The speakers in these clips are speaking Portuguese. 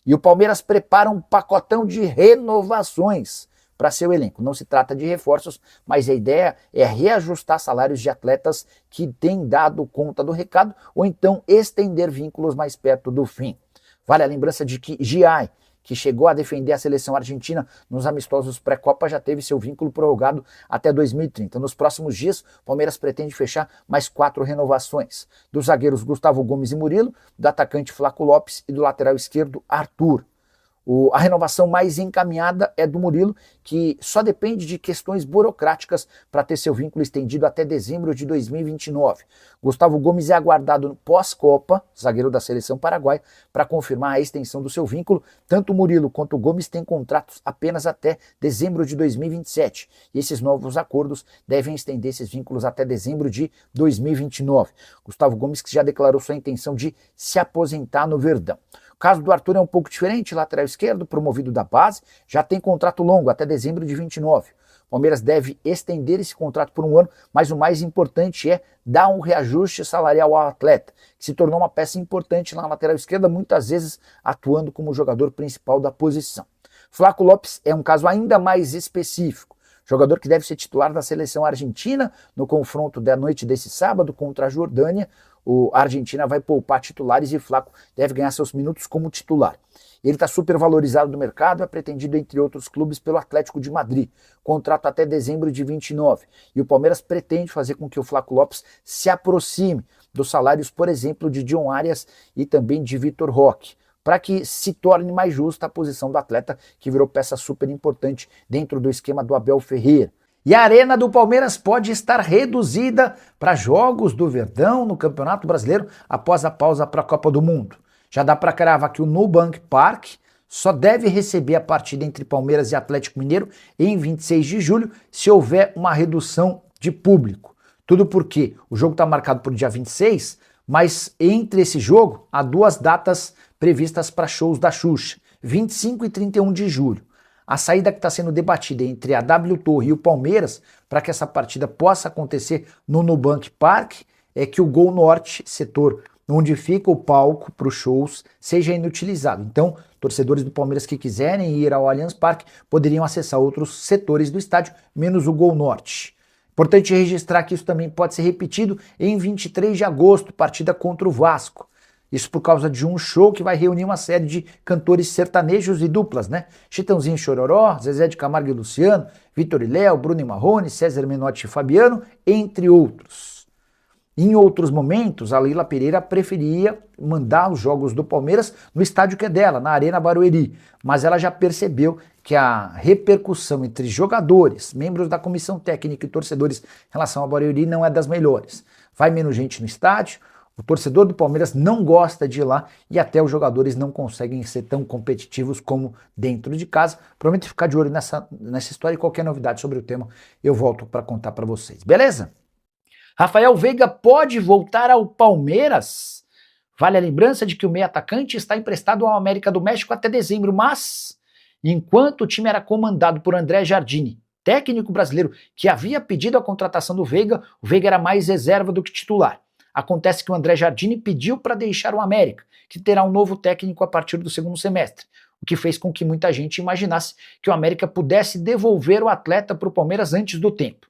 E o Palmeiras prepara um pacotão de renovações para seu elenco. Não se trata de reforços, mas a ideia é reajustar salários de atletas que têm dado conta do recado ou então estender vínculos mais perto do fim. Vale a lembrança de que Giai, que chegou a defender a seleção argentina nos amistosos pré-copa, já teve seu vínculo prorrogado até 2030. Nos próximos dias, o Palmeiras pretende fechar mais 4 renovações. Dos zagueiros Gustavo Gomes e Murilo, do atacante Flaco Lopes e do lateral esquerdo Arthur. A renovação mais encaminhada é do Murilo, que só depende de questões burocráticas para ter seu vínculo estendido até dezembro de 2029. Gustavo Gomes é aguardado no pós-Copa, zagueiro da seleção paraguaia, para confirmar a extensão do seu vínculo. Tanto o Murilo quanto o Gomes têm contratos apenas até dezembro de 2027. E esses novos acordos devem estender esses vínculos até dezembro de 2029. Gustavo Gomes que já declarou sua intenção de se aposentar no Verdão. O caso do Arthur é um pouco diferente, lateral esquerdo, promovido da base, já tem contrato longo, até dezembro de 29. O Palmeiras deve estender esse contrato por um ano, mas o mais importante é dar um reajuste salarial ao atleta, que se tornou uma peça importante na lateral esquerda, muitas vezes atuando como jogador principal da posição. Flaco Lopes é um caso ainda mais específico. Jogador que deve ser titular da seleção argentina no confronto da noite desse sábado contra a Jordânia. A Argentina vai poupar titulares e Flaco deve ganhar seus minutos como titular. Ele está super valorizado no mercado, é pretendido entre outros clubes pelo Atlético de Madrid. Contrato até dezembro de 29. E o Palmeiras pretende fazer com que o Flaco Lopes se aproxime dos salários, por exemplo, de John Arias e também de Vitor Roque, para que se torne mais justa a posição do atleta, que virou peça super importante dentro do esquema do Abel Ferreira. E a arena do Palmeiras pode estar reduzida para jogos do Verdão no Campeonato Brasileiro após a pausa para a Copa do Mundo. Já dá para cravar que o Nubank Park só deve receber a partida entre Palmeiras e Atlético Mineiro em 26 de julho se houver uma redução de público. Tudo porque o jogo está marcado para o dia 26, mas entre esse jogo há 2 datas previstas para shows da Xuxa, 25 e 31 de julho. A saída que está sendo debatida entre a W Torre e o Palmeiras para que essa partida possa acontecer no Nubank Park é que o Gol Norte, setor onde fica o palco para os shows, seja inutilizado. Então, torcedores do Palmeiras que quiserem ir ao Allianz Parque poderiam acessar outros setores do estádio, menos o Gol Norte. Importante registrar que isso também pode ser repetido em 23 de agosto, partida contra o Vasco. Isso por causa de um show que vai reunir uma série de cantores sertanejos e duplas, né? Chitãozinho e Chororó, Zezé de Camargo e Luciano, Vitor e Léo, Bruno e Marrone, César Menotti e Fabiano, entre outros. Em outros momentos, a Leila Pereira preferia mandar os jogos do Palmeiras no estádio que é dela, na Arena Barueri, mas ela já percebeu que a repercussão entre jogadores, membros da comissão técnica e torcedores em relação ao Barueri não é das melhores. Vai menos gente no estádio, o torcedor do Palmeiras não gosta de ir lá e até os jogadores não conseguem ser tão competitivos como dentro de casa. Prometo ficar de olho nessa história e qualquer novidade sobre o tema eu volto para contar para vocês. Beleza? Rafael Veiga pode voltar ao Palmeiras? Vale a lembrança de que o meio atacante está emprestado ao América do México até dezembro, mas enquanto o time era comandado por André Jardine, técnico brasileiro que havia pedido a contratação do Veiga, o Veiga era mais reserva do que titular. Acontece que o André Jardine pediu para deixar o América, que terá um novo técnico a partir do segundo semestre, o que fez com que muita gente imaginasse que o América pudesse devolver o atleta para o Palmeiras antes do tempo.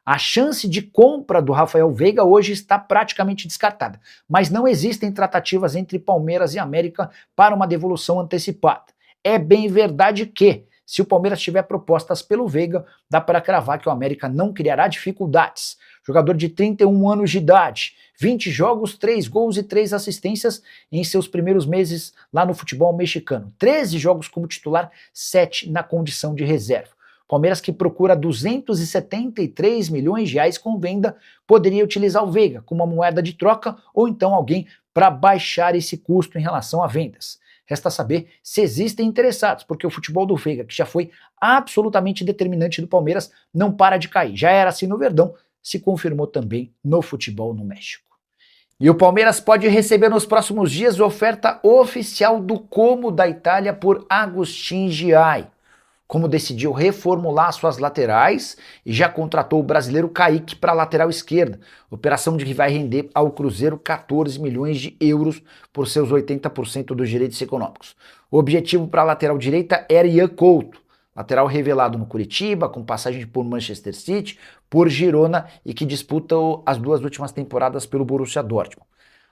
A chance de compra do Rafael Veiga hoje está praticamente descartada, mas não existem tratativas entre Palmeiras e América para uma devolução antecipada. É bem verdade que, se o Palmeiras tiver propostas pelo Veiga, dá para cravar que o América não criará dificuldades. Jogador de 31 anos de idade, 20 jogos, 3 gols e 3 assistências em seus primeiros meses lá no futebol mexicano. 13 jogos como titular, 7 na condição de reserva. Palmeiras, que procura 273 milhões de reais com venda, poderia utilizar o Veiga como uma moeda de troca ou então alguém para baixar esse custo em relação a vendas. Resta saber se existem interessados, porque o futebol do Veiga, que já foi absolutamente determinante do Palmeiras, não para de cair. Já era assim no Verdão, se confirmou também no futebol no México. E o Palmeiras pode receber nos próximos dias oferta oficial do Como da Itália por Agustin Giai. O como decidiu reformular suas laterais e já contratou o brasileiro Kaique para a lateral esquerda, operação de que vai render ao Cruzeiro 14 milhões de euros por seus 80% dos direitos econômicos. O objetivo para a lateral direita era Ian Couto, lateral revelado no Curitiba, com passagem por Manchester City, por Girona e que disputa as 2 últimas temporadas pelo Borussia Dortmund.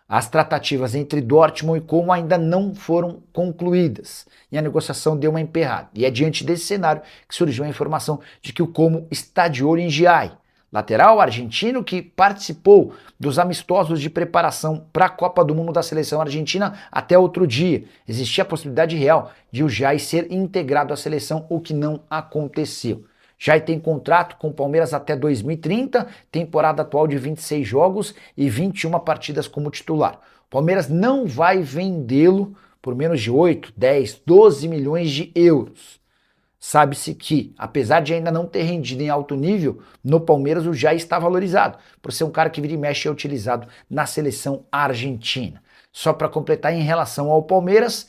As tratativas entre Dortmund e Como ainda não foram concluídas e a negociação deu uma emperrada. E é diante desse cenário que surgiu a informação de que o Como está de olho em Giai, lateral argentino que participou dos amistosos de preparação para a Copa do Mundo da seleção argentina até outro dia. Existia a possibilidade real de o Giai ser integrado à seleção, o que não aconteceu. Giai tem contrato com o Palmeiras até 2030, temporada atual de 26 jogos e 21 partidas como titular. O Palmeiras não vai vendê-lo por menos de 8, 10, 12 milhões de euros. Sabe-se que, apesar de ainda não ter rendido em alto nível, no Palmeiras o Giai está valorizado, por ser um cara que vira e mexe é utilizado na seleção argentina. Só para completar, em relação ao Palmeiras,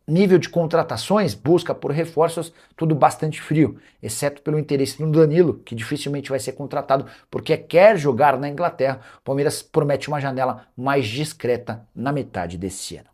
nível de contratações, busca por reforços, tudo bastante frio, exceto pelo interesse no Danilo, que dificilmente vai ser contratado porque quer jogar na Inglaterra. O Palmeiras promete uma janela mais discreta na metade desse ano.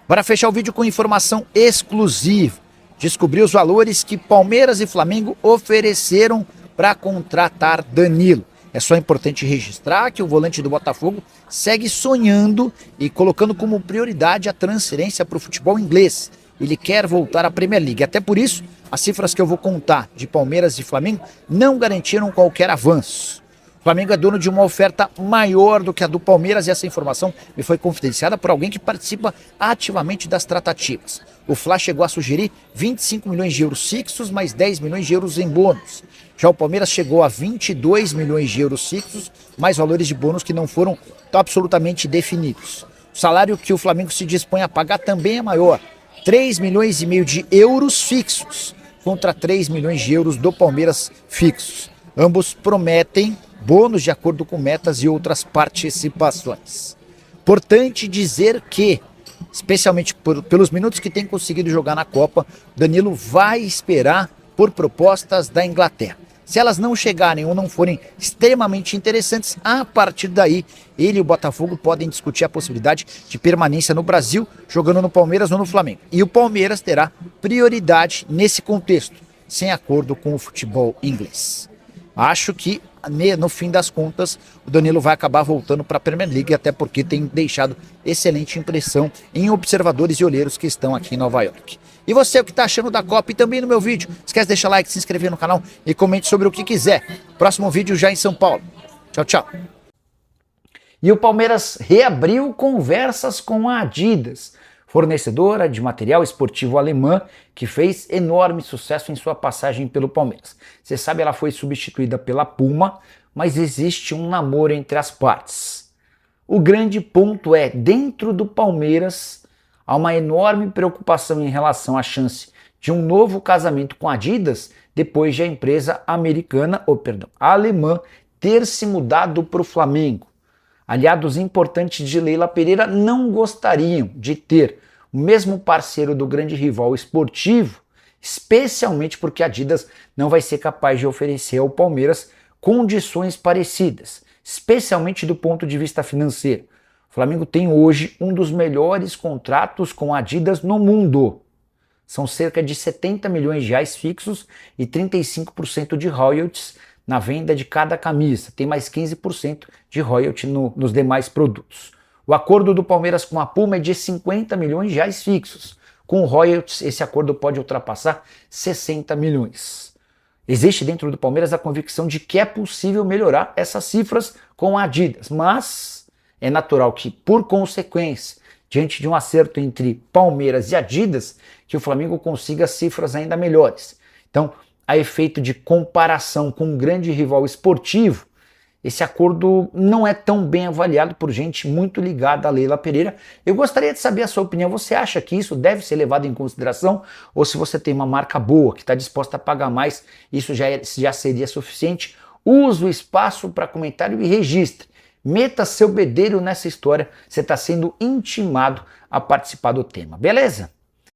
Para fechar o vídeo com informação exclusiva, descobri os valores que Palmeiras e Flamengo ofereceram para contratar Danilo. É só importante registrar que o volante do Botafogo segue sonhando e colocando como prioridade a transferência para o futebol inglês. Ele quer voltar à Premier League. Até por isso, as cifras que eu vou contar de Palmeiras e Flamengo não garantiram qualquer avanço. O Flamengo é dono de uma oferta maior do que a do Palmeiras e essa informação me foi confidenciada por alguém que participa ativamente das tratativas. O Fla chegou a sugerir 25 milhões de euros fixos mais 10 milhões de euros em bônus. Já o Palmeiras chegou a 22 milhões de euros fixos, mais valores de bônus que não foram absolutamente definidos. O salário que o Flamengo se dispõe a pagar também é maior, 3 milhões e meio de euros fixos, contra 3 milhões de euros do Palmeiras fixos. Ambos prometem bônus de acordo com metas e outras participações. Importante dizer que, especialmente pelos minutos que tem conseguido jogar na Copa, Danilo vai esperar por propostas da Inglaterra. Se elas não chegarem ou não forem extremamente interessantes, a partir daí ele e o Botafogo podem discutir a possibilidade de permanência no Brasil, jogando no Palmeiras ou no Flamengo. E o Palmeiras terá prioridade nesse contexto, sem acordo com o futebol inglês. Acho que, no fim das contas, o Danilo vai acabar voltando para a Premier League, até porque tem deixado excelente impressão em observadores e olheiros que estão aqui em Nova York. E você, o que está achando da Copa e também no meu vídeo? Esquece de deixar like, se inscrever no canal e comente sobre o que quiser. Próximo vídeo já em São Paulo. Tchau, tchau. E o Palmeiras reabriu conversas com a Adidas, fornecedora de material esportivo alemã que fez enorme sucesso em sua passagem pelo Palmeiras. Você sabe, ela foi substituída pela Puma, mas existe um namoro entre as partes. O grande ponto é, dentro do Palmeiras, há uma enorme preocupação em relação à chance de um novo casamento com a Adidas depois de a empresa alemã ter se mudado para o Flamengo. Aliados importantes de Leila Pereira não gostariam de ter o mesmo parceiro do grande rival esportivo, especialmente porque a Adidas não vai ser capaz de oferecer ao Palmeiras condições parecidas, especialmente do ponto de vista financeiro. O Flamengo tem hoje um dos melhores contratos com a Adidas no mundo. São cerca de 70 milhões de reais fixos e 35% de royalties na venda de cada camisa. Tem mais 15% de royalty nos demais produtos. O acordo do Palmeiras com a Puma é de 50 milhões de reais fixos. Com royalties, esse acordo pode ultrapassar 60 milhões. Existe dentro do Palmeiras a convicção de que é possível melhorar essas cifras com a Adidas, mas é natural que, por consequência, diante de um acerto entre Palmeiras e Adidas, que o Flamengo consiga cifras ainda melhores. Então, a efeito de comparação com um grande rival esportivo, esse acordo não é tão bem avaliado por gente muito ligada a Leila Pereira. Eu gostaria de saber a sua opinião. Você acha que isso deve ser levado em consideração? Ou se você tem uma marca boa, que está disposta a pagar mais, isso já seria suficiente? Use o espaço para comentário e registre. Meta seu bedelho nessa história. Você está sendo intimado a participar do tema. Beleza?